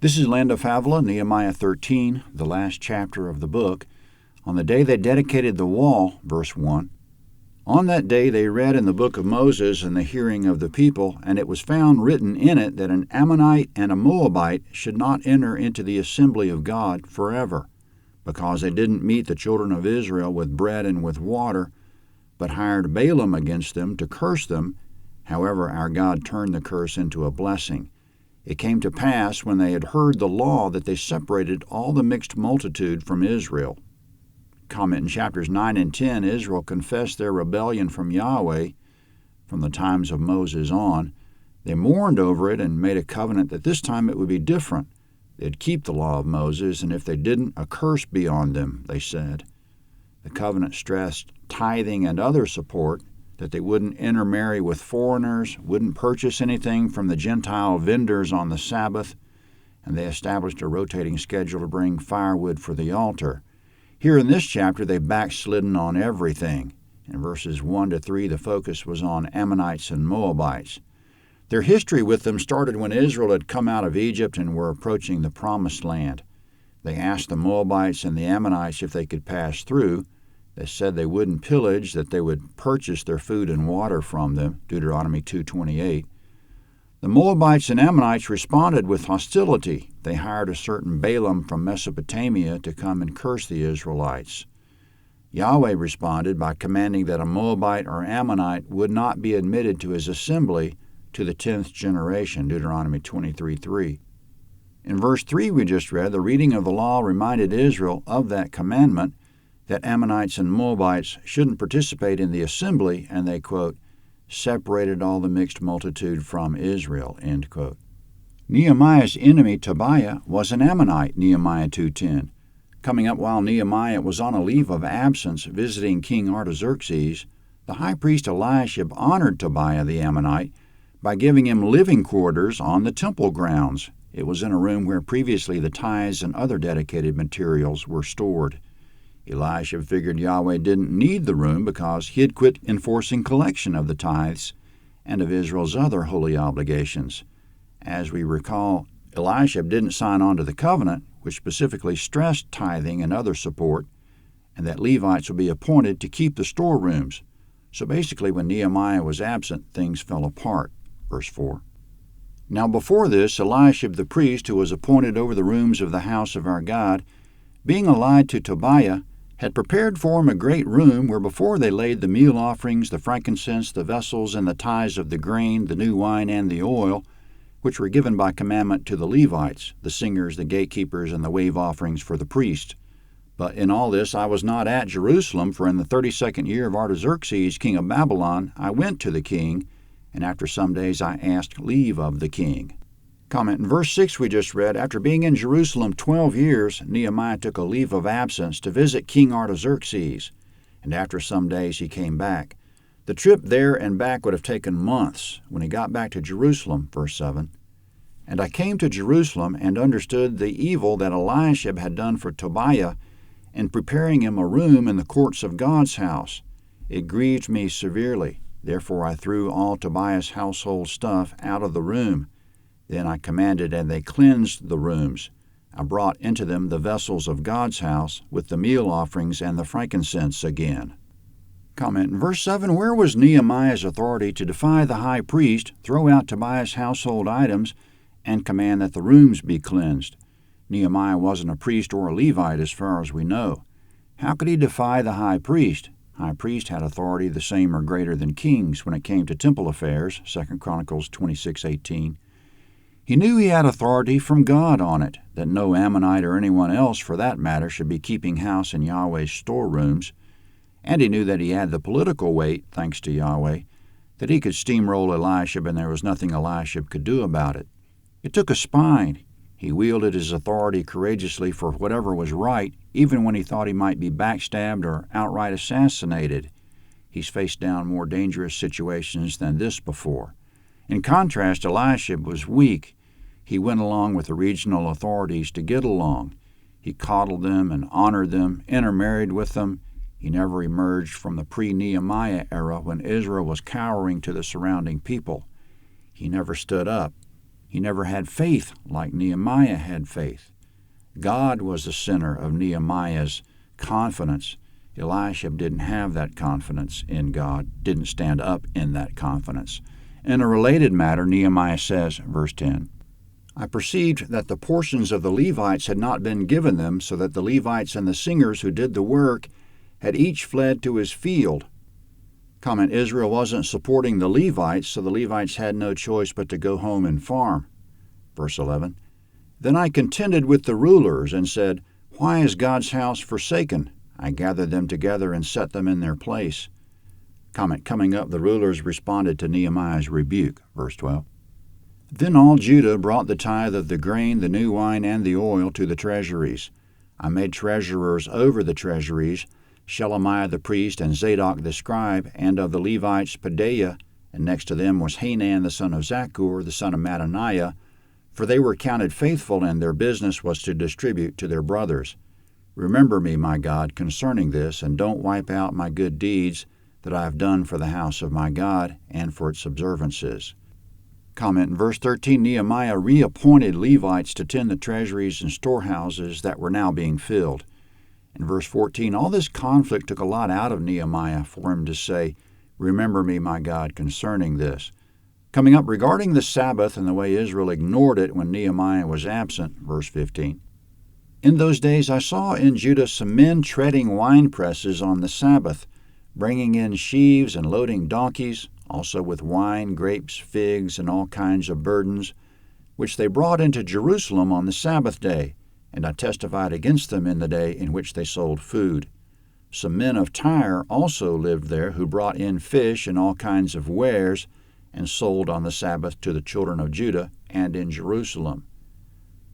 This is Land of Havilah, Nehemiah 13, the last chapter of the book. On the day they dedicated the wall, verse 1, on that day they read in the book of Moses in the hearing of the people, and it was found written in it that an Ammonite and a Moabite should not enter into the assembly of God forever, because they didn't meet the children of Israel with bread and with water, but hired Balaam against them to curse them. However, our God turned the curse into a blessing. It came to pass, when they had heard the law, that they separated all the mixed multitude from Israel. Comment in chapters 9 and 10, Israel confessed their rebellion from Yahweh from the times of Moses on. They mourned over it and made a covenant that this time it would be different. They'd keep the law of Moses, and if they didn't, a curse be on them, they said. The covenant stressed tithing and other support, that they wouldn't intermarry with foreigners, wouldn't purchase anything from the Gentile vendors on the Sabbath, and they established a rotating schedule to bring firewood for the altar. Here in this chapter, they've backslidden on everything. In verses 1 to 3, the focus was on Ammonites and Moabites. Their history with them started when Israel had come out of Egypt and were approaching the Promised Land. They asked the Moabites and the Ammonites if they could pass through. They said they wouldn't pillage, that they would purchase their food and water from them, Deuteronomy 2:28. The Moabites and Ammonites responded with hostility. They hired a certain Balaam from Mesopotamia to come and curse the Israelites. Yahweh responded by commanding that a Moabite or Ammonite would not be admitted to his assembly to the 10th generation, Deuteronomy 23:3. In verse 3 we just read, the reading of the law reminded Israel of that commandment, that Ammonites and Moabites shouldn't participate in the assembly, and they, quote, separated all the mixed multitude from Israel, end quote. Nehemiah's enemy Tobiah was an Ammonite, Nehemiah 2:10. Coming up while Nehemiah was on a leave of absence visiting King Artaxerxes, the high priest Eliashib honored Tobiah the Ammonite by giving him living quarters on the temple grounds. It was in a room where previously the tithes and other dedicated materials were stored. Eliashib figured Yahweh didn't need the room because he had quit enforcing collection of the tithes and of Israel's other holy obligations. As we recall, Eliashib didn't sign on to the covenant, which specifically stressed tithing and other support, and that Levites would be appointed to keep the storerooms. So basically, when Nehemiah was absent, things fell apart. Verse 4. Now before this, Eliashib the priest, who was appointed over the rooms of the house of our God, being allied to Tobiah, had prepared for him a great room where before they laid the meal offerings, the frankincense, the vessels, and the tithes of the grain, the new wine, and the oil, which were given by commandment to the Levites, the singers, the gatekeepers, and the wave offerings for the priests. But in all this I was not at Jerusalem, for in the 32nd year of Artaxerxes, king of Babylon, I went to the king, and after some days I asked leave of the king. Comment in verse 6 we just read, after being in Jerusalem 12 years, Nehemiah took a leave of absence to visit King Artaxerxes, and after some days he came back. The trip there and back would have taken months. When he got back to Jerusalem, verse 7, and I came to Jerusalem and understood the evil that Eliashib had done for Tobiah in preparing him a room in the courts of God's house. It grieved me severely. Therefore I threw all Tobiah's household stuff out of the room. Then I commanded, and they cleansed the rooms. I brought into them the vessels of God's house with the meal offerings and the frankincense again. Comment in verse 7, where was Nehemiah's authority to defy the high priest, throw out Tobiah's household items, and command that the rooms be cleansed? Nehemiah wasn't a priest or a Levite as far as we know. How could he defy the high priest? High priest had authority the same or greater than kings when it came to temple affairs, 2 Chronicles 26:18. He knew he had authority from God on it, that no Ammonite or anyone else, for that matter, should be keeping house in Yahweh's storerooms, and he knew that he had the political weight, thanks to Yahweh, that he could steamroll Eliashib and there was nothing Eliashib could do about it. It took a spine. He wielded his authority courageously for whatever was right, even when he thought he might be backstabbed or outright assassinated. He's faced down more dangerous situations than this before. In contrast, Eliashib was weak. He went along with the regional authorities to get along. He coddled them and honored them, intermarried with them. He never emerged from the pre-Nehemiah era when Israel was cowering to the surrounding people. He never stood up. He never had faith like Nehemiah had faith. God was the center of Nehemiah's confidence. Elisha didn't have that confidence in God, didn't stand up in that confidence. In a related matter, Nehemiah says, verse 10, I perceived that the portions of the Levites had not been given them, so that the Levites and the singers who did the work had each fled to his field. Comment, Israel wasn't supporting the Levites, so the Levites had no choice but to go home and farm. Verse 11, Then I contended with the rulers and said, Why is God's house forsaken? I gathered them together and set them in their place. Comment, coming up, the rulers responded to Nehemiah's rebuke. Verse 12, Then all Judah brought the tithe of the grain, the new wine, and the oil to the treasuries. I made treasurers over the treasuries, Shelemiah the priest and Zadok the scribe, and of the Levites Pedaiah, and next to them was Hanan the son of Zakkur, the son of Mattaniah, for they were counted faithful, and their business was to distribute to their brothers. Remember me, my God, concerning this, and don't wipe out my good deeds that I have done for the house of my God and for its observances. Comment, in verse 13, Nehemiah reappointed Levites to tend the treasuries and storehouses that were now being filled. In verse 14, all this conflict took a lot out of Nehemiah for him to say, Remember me, my God, concerning this. Coming up, regarding the Sabbath and the way Israel ignored it when Nehemiah was absent, verse 15. In those days I saw in Judah some men treading wine presses on the Sabbath, bringing in sheaves and loading donkeys, also with wine, grapes, figs, and all kinds of burdens, which they brought into Jerusalem on the Sabbath day. And I testified against them in the day in which they sold food. Some men of Tyre also lived there, who brought in fish and all kinds of wares, and sold on the Sabbath to the children of Judah and in Jerusalem.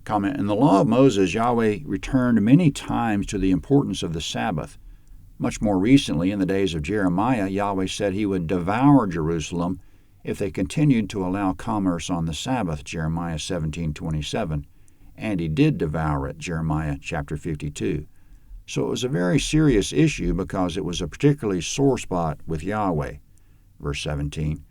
Comment, in the law of Moses, Yahweh returned many times to the importance of the Sabbath. Much more recently, in the days of Jeremiah, Yahweh said he would devour Jerusalem if they continued to allow commerce on the Sabbath, Jeremiah 17:27. And he did devour it, Jeremiah chapter 52. So it was a very serious issue because it was a particularly sore spot with Yahweh. Verse 17,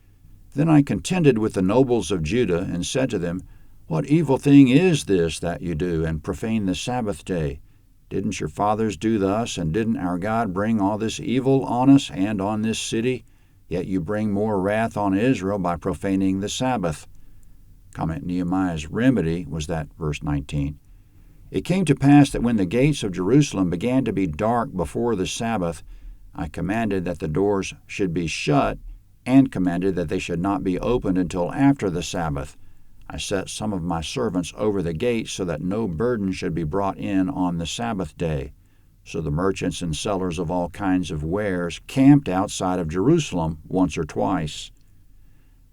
Then I contended with the nobles of Judah and said to them, What evil thing is this that you do, and profane the Sabbath day? Didn't your fathers do thus, and didn't our God bring all this evil on us and on this city? Yet you bring more wrath on Israel by profaning the Sabbath. Comment, Nehemiah's remedy was that, verse 19, It came to pass that when the gates of Jerusalem began to be dark before the Sabbath, I commanded that the doors should be shut, and commanded that they should not be opened until after the Sabbath. I set some of my servants over the gates so that no burden should be brought in on the Sabbath day. So the merchants and sellers of all kinds of wares camped outside of Jerusalem once or twice.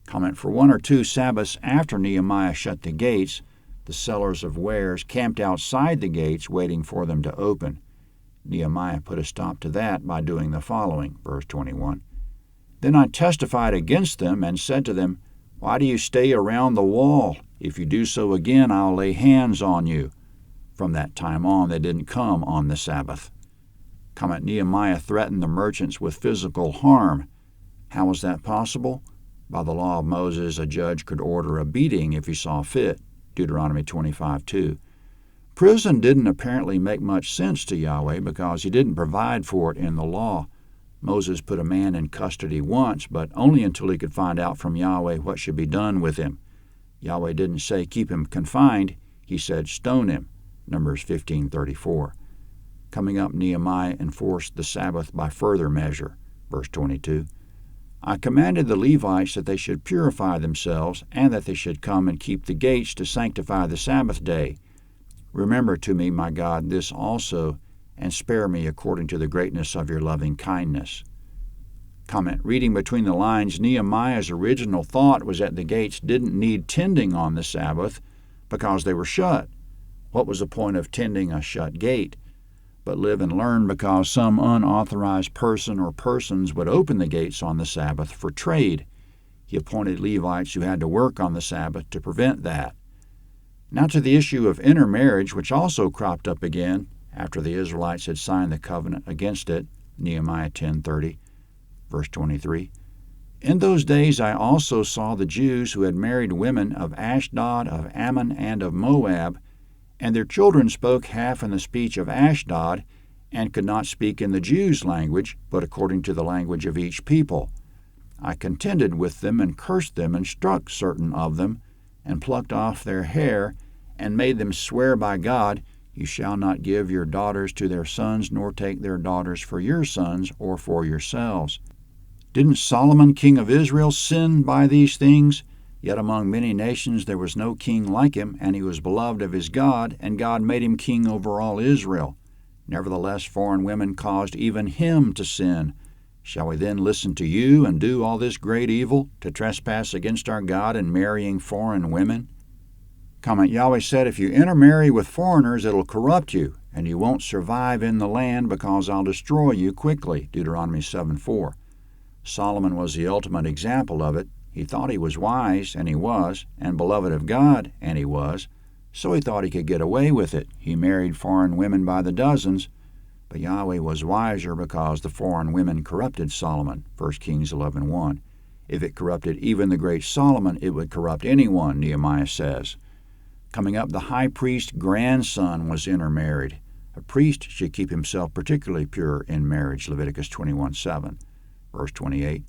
Comment, for 1 or 2 Sabbaths after Nehemiah shut the gates, the sellers of wares camped outside the gates waiting for them to open. Nehemiah put a stop to that by doing the following, verse 21. Then I testified against them and said to them, Why do you stay around the wall? If you do so again, I'll lay hands on you. From that time on, they didn't come on the Sabbath. Comment, Nehemiah threatened the merchants with physical harm. How was that possible? By the law of Moses, a judge could order a beating if he saw fit, Deuteronomy 25:2. Prison didn't apparently make much sense to Yahweh because he didn't provide for it in the law. Moses put a man in custody once, but only until he could find out from Yahweh what should be done with him. Yahweh didn't say keep him confined, he said stone him, Numbers 15:34. Coming up, Nehemiah enforced the Sabbath by further measure, verse 22. I commanded the Levites that they should purify themselves, and that they should come and keep the gates to sanctify the Sabbath day. Remember to me, my God, this also, and spare me according to the greatness of your loving kindness. Comment, reading between the lines, Nehemiah's original thought was that the gates didn't need tending on the Sabbath because they were shut. What was the point of tending a shut gate? But live and learn, because some unauthorized person or persons would open the gates on the Sabbath for trade. He appointed Levites who had to work on the Sabbath to prevent that. Now to the issue of intermarriage, which also cropped up again after the Israelites had signed the covenant against it, Nehemiah 10:30, verse 23. In those days I also saw the Jews who had married women of Ashdod, of Ammon, and of Moab, and their children spoke half in the speech of Ashdod, and could not speak in the Jews' language, but according to the language of each people. I contended with them, and cursed them, and struck certain of them, and plucked off their hair, and made them swear by God, You shall not give your daughters to their sons, nor take their daughters for your sons, or for yourselves. Didn't Solomon, king of Israel, sin by these things? Yet among many nations there was no king like him, and he was beloved of his God, and God made him king over all Israel. Nevertheless, foreign women caused even him to sin. Shall we then listen to you and do all this great evil, to trespass against our God in marrying foreign women? Comment, Yahweh said, if you intermarry with foreigners, it'll corrupt you, and you won't survive in the land because I'll destroy you quickly. Deuteronomy 7:4. Solomon was the ultimate example of it. He thought he was wise, and he was, and beloved of God, and he was, so he thought he could get away with it. He married foreign women by the dozens, but Yahweh was wiser because the foreign women corrupted Solomon, 1 Kings 11:1. If it corrupted even the great Solomon, it would corrupt anyone, Nehemiah says. Coming up, the high priest's grandson was intermarried. A priest should keep himself particularly pure in marriage, Leviticus 21:7. Verse 28.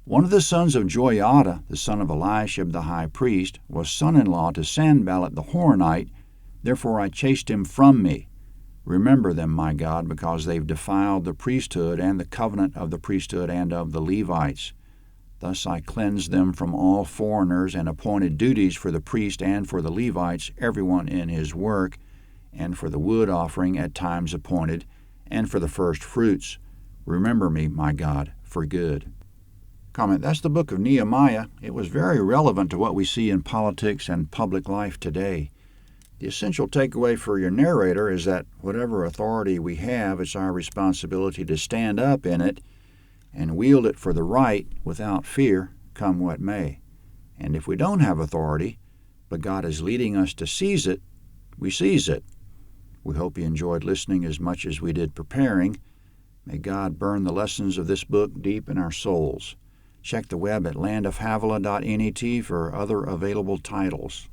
One of the sons of Joiada, the son of Eliashib the high priest, was son-in-law to Sanballat the Horonite, therefore I chased him from me. Remember them, my God, because they've defiled the priesthood and the covenant of the priesthood and of the Levites. Thus I cleansed them from all foreigners and appointed duties for the priest and for the Levites, everyone in his work, and for the wood offering at times appointed, and for the first fruits. Remember me, my God, for good. Comment, that's the book of Nehemiah. It was very relevant to what we see in politics and public life today. The essential takeaway for your narrator is that whatever authority we have, it's our responsibility to stand up in it and wield it for the right without fear, come what may. And if we don't have authority, but God is leading us to seize it, we seize it. We hope you enjoyed listening as much as we did preparing. May God burn the lessons of this book deep in our souls. Check the web at landofhavilah.net for other available titles.